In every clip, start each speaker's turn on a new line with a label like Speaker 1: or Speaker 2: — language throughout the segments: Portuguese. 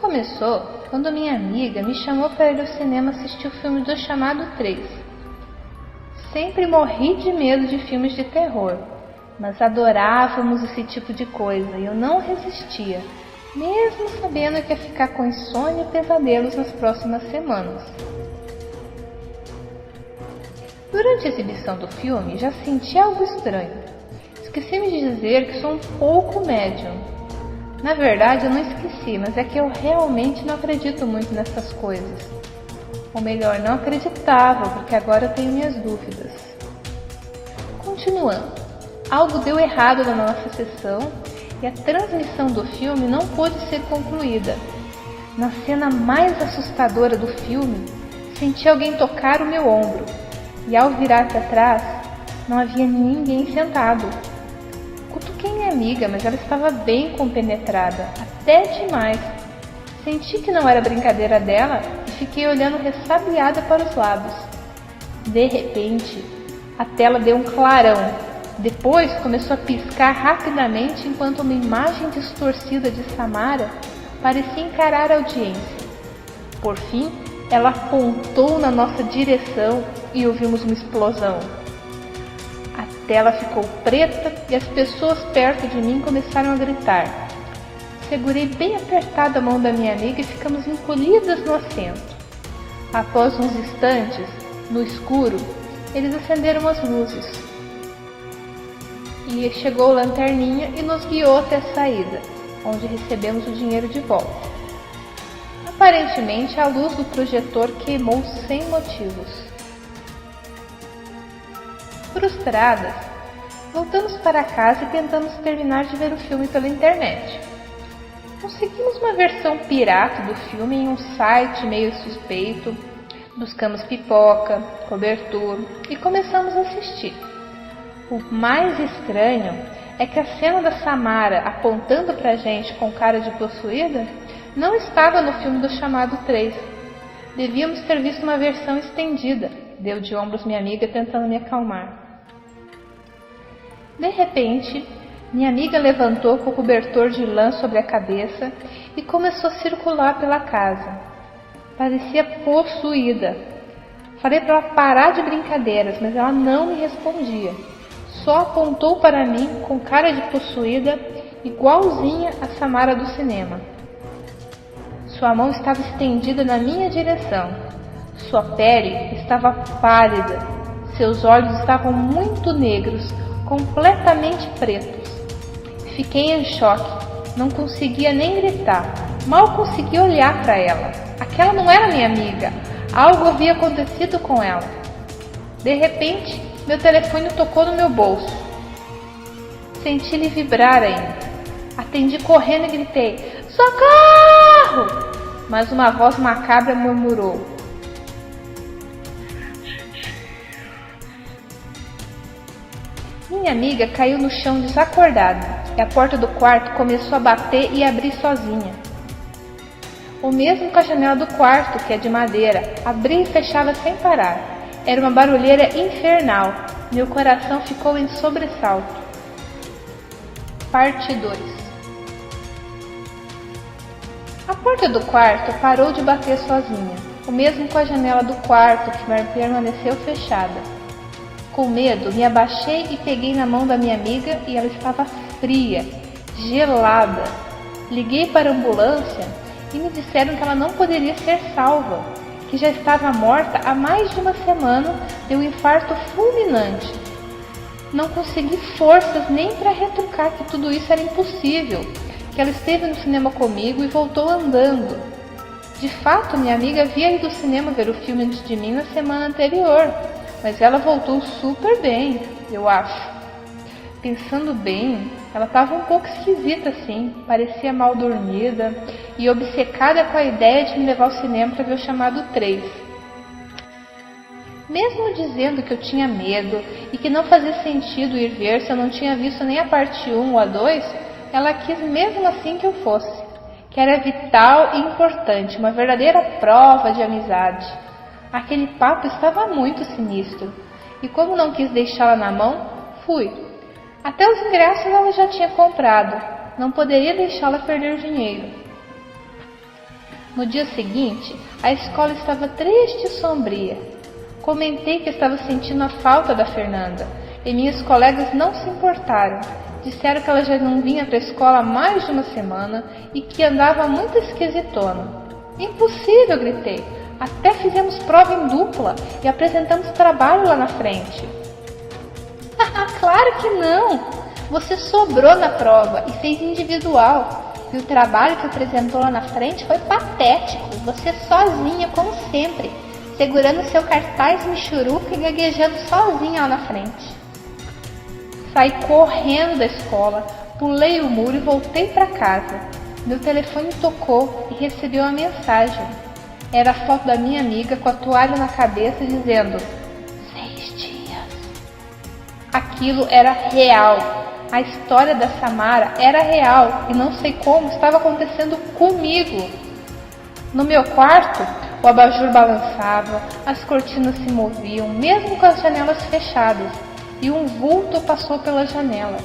Speaker 1: começou quando minha amiga me chamou para ir ao cinema assistir o filme do Chamado 3. Sempre morri de medo de filmes de terror, mas adorávamos esse tipo de coisa e eu não resistia, mesmo sabendo que ia ficar com insônia e pesadelos nas próximas semanas. Durante a exibição do filme, já senti algo estranho. Esqueci-me de dizer que sou um pouco médium. Na verdade, eu não esqueci, mas é que eu realmente não acredito muito nessas coisas. Ou melhor, não acreditava, porque agora eu tenho minhas dúvidas. Continuando, algo deu errado na nossa sessão e a transmissão do filme não pôde ser concluída. Na cena mais assustadora do filme, senti alguém tocar o meu ombro e ao virar para trás, não havia ninguém sentado. Cutuquei minha amiga, mas ela estava bem compenetrada, até demais. Senti que não era brincadeira dela e fiquei olhando ressabiada para os lados. De repente, a tela deu um clarão. Depois começou a piscar rapidamente enquanto uma imagem distorcida de Samara parecia encarar a audiência. Por fim, ela apontou na nossa direção e ouvimos uma explosão. A tela ficou preta e as pessoas perto de mim começaram a gritar. Segurei bem apertada a mão da minha amiga e ficamos encolhidas no assento. Após uns instantes, no escuro, eles acenderam as luzes. E chegou a lanterninha e nos guiou até a saída, onde recebemos o dinheiro de volta. Aparentemente, a luz do projetor queimou sem motivos. Frustradas, voltamos para casa e tentamos terminar de ver o filme pela internet. Conseguimos uma versão pirata do filme em um site meio suspeito, buscamos pipoca, cobertor e começamos a assistir. O mais estranho é que a cena da Samara apontando pra gente com cara de possuída não estava no filme do Chamado 3. Devíamos ter visto uma versão estendida, deu de ombros minha amiga tentando me acalmar. De repente, minha amiga levantou com o cobertor de lã sobre a cabeça e começou a circular pela casa. Parecia possuída. Falei para ela parar de brincadeiras, mas ela não me respondia. Só apontou para mim com cara de possuída, igualzinha a Samara do cinema. Sua mão estava estendida na minha direção. Sua pele estava pálida. Seus olhos estavam muito negros, completamente pretos. Fiquei em choque. Não conseguia nem gritar. Mal conseguia olhar para ela. Aquela não era minha amiga. Algo havia acontecido com ela. De repente, meu telefone tocou no meu bolso. Senti ele vibrar ainda. Atendi correndo e gritei: socorro! Mas uma voz macabra murmurou: minha amiga caiu no chão desacordada e a porta do quarto começou a bater e abrir sozinha. O mesmo com a janela do quarto, que é de madeira, abria e fechava sem parar. Era uma barulheira infernal. Meu coração ficou em sobressalto. Parte 2. A porta do quarto parou de bater sozinha, o mesmo com a janela do quarto, que permaneceu fechada. Com medo, me abaixei e peguei na mão da minha amiga e ela estava fria, gelada. Liguei para a ambulância e me disseram que ela não poderia ser salva, que já estava morta há mais de uma semana de um infarto fulminante. Não consegui forças nem para retrucar que tudo isso era impossível, que ela esteve no cinema comigo e voltou andando. De fato, minha amiga havia ido ao cinema ver o filme antes de mim na semana anterior, mas ela voltou super bem, eu acho. Pensando bem, ela estava um pouco esquisita assim, parecia mal dormida e obcecada com a ideia de me levar ao cinema para ver o Chamado 3. Mesmo dizendo que eu tinha medo e que não fazia sentido ir ver se eu não tinha visto nem a parte 1 ou a 2, ela quis mesmo assim que eu fosse, que era vital e importante, uma verdadeira prova de amizade. Aquele papo estava muito sinistro, e como não quis deixá-la na mão, fui. Até os ingressos ela já tinha comprado, não poderia deixá-la perder dinheiro. No dia seguinte, a escola estava triste e sombria. Comentei que estava sentindo a falta da Fernanda e minhas colegas não se importaram. Disseram que ela já não vinha para a escola há mais de uma semana e que andava muito esquisitona. Impossível, gritei. Até fizemos prova em dupla e apresentamos trabalho lá na frente. Claro que não! Você sobrou na prova e fez individual. E o trabalho que apresentou lá na frente foi patético. Você sozinha, como sempre, segurando seu cartaz michuruca e gaguejando sozinha lá na frente. Saí correndo da escola, pulei o muro e voltei para casa. Meu telefone tocou e recebi uma mensagem. Era a foto da minha amiga com a toalha na cabeça dizendo 6 dias. Aquilo era real. A história da Samara era real e não sei como estava acontecendo comigo. No meu quarto, o abajur balançava, as cortinas se moviam, mesmo com as janelas fechadas, e um vulto passou pela janela.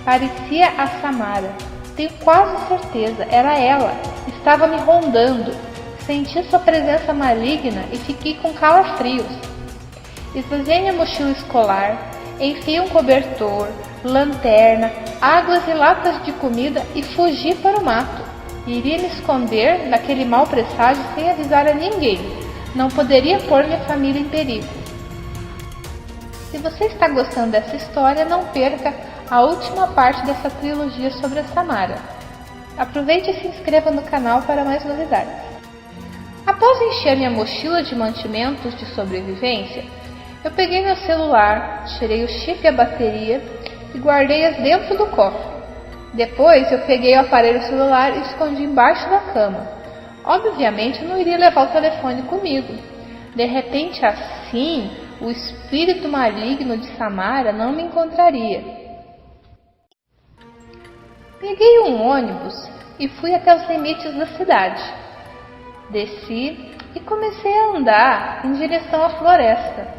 Speaker 1: Parecia a Samara. Tenho quase certeza, era ela. Estava me rondando. Senti sua presença maligna e fiquei com calafrios. Esvaziei minha mochila escolar, enfiei um cobertor, lanterna, águas e latas de comida e fugi para o mato. Iria me esconder daquele mau presságio sem avisar a ninguém. Não poderia pôr minha família em perigo. Se você está gostando dessa história, não perca a última parte dessa trilogia sobre a Samara. Aproveite e se inscreva no canal para mais novidades. Após encher minha mochila de mantimentos de sobrevivência, eu peguei meu celular, tirei o chip e a bateria e guardei-as dentro do cofre. Depois eu peguei o aparelho celular e escondi embaixo da cama. Obviamente eu não iria levar o telefone comigo. De repente assim, o espírito maligno de Samara não me encontraria. Peguei um ônibus e fui até os limites da cidade. Desci e comecei a andar em direção à floresta.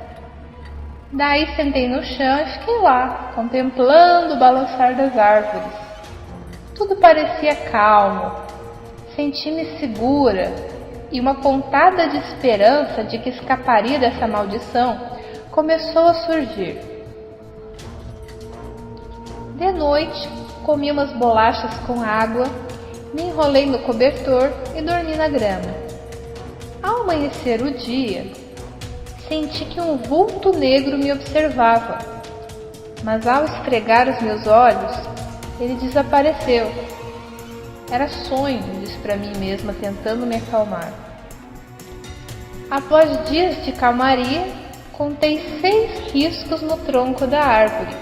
Speaker 1: Daí sentei no chão e fiquei lá, contemplando o balançar das árvores. Tudo parecia calmo. Senti-me segura e uma pontada de esperança de que escaparia dessa maldição começou a surgir. De noite, comi umas bolachas com água, me enrolei no cobertor e dormi na grama. Ao amanhecer o dia, senti que um vulto negro me observava, mas ao esfregar os meus olhos, ele desapareceu. Era sonho, disse para mim mesma, tentando me acalmar. Após dias de calmaria, contei 6 riscos no tronco da árvore.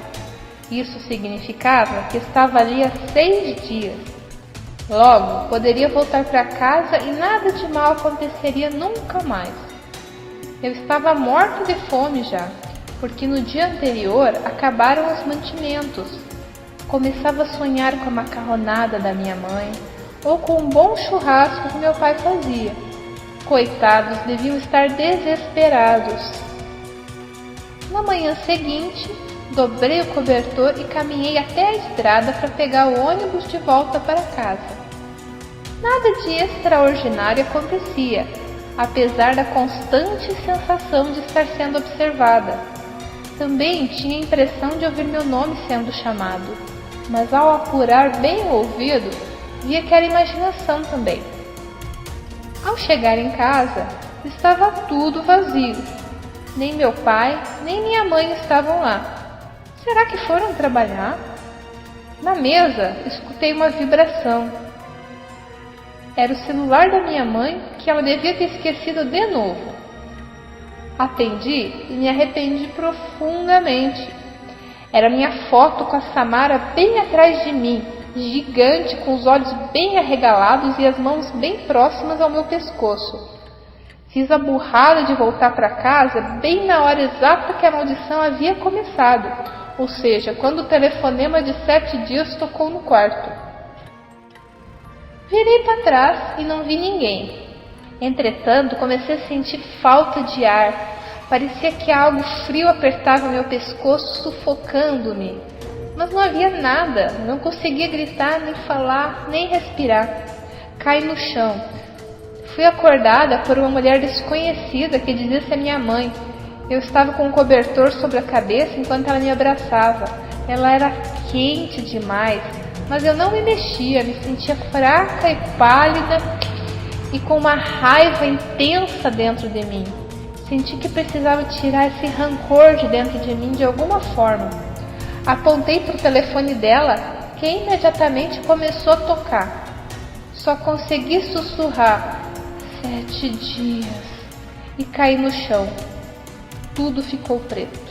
Speaker 1: Isso significava que estava ali há 6 dias. Logo, poderia voltar para casa e nada de mal aconteceria nunca mais. Eu estava morta de fome já, porque no dia anterior acabaram os mantimentos. Começava a sonhar com a macarronada da minha mãe ou com um bom churrasco que meu pai fazia. Coitados, deviam estar desesperados. Na manhã seguinte, dobrei o cobertor e caminhei até a estrada para pegar o ônibus de volta para casa. Nada de extraordinário acontecia, apesar da constante sensação de estar sendo observada. Também tinha a impressão de ouvir meu nome sendo chamado, mas ao apurar bem o ouvido, via que era imaginação também. Ao chegar em casa, estava tudo vazio. Nem meu pai, nem minha mãe estavam lá. Será que foram trabalhar? Na mesa, escutei uma vibração. Era o celular da minha mãe que ela devia ter esquecido de novo. Atendi e me arrependi profundamente. Era minha foto com a Samara bem atrás de mim, gigante, com os olhos bem arregalados e as mãos bem próximas ao meu pescoço. Fiz a burrada de voltar para casa bem na hora exata que a maldição havia começado, ou seja, quando o telefonema de 7 dias tocou no quarto. Virei para trás e não vi ninguém. Entretanto, comecei a sentir falta de ar. Parecia que algo frio apertava meu pescoço, sufocando-me. Mas não havia nada, não conseguia gritar, nem falar, nem respirar. Caí no chão. Fui acordada por uma mulher desconhecida que dizia ser minha mãe. Eu estava com um cobertor sobre a cabeça enquanto ela me abraçava. Ela era quente demais, mas eu não me mexia, me sentia fraca e pálida e com uma raiva intensa dentro de mim. Senti que precisava tirar esse rancor de dentro de mim de alguma forma. Apontei para o telefone dela, que imediatamente começou a tocar. Só consegui sussurrar 7 dias e caí no chão. Tudo ficou preto.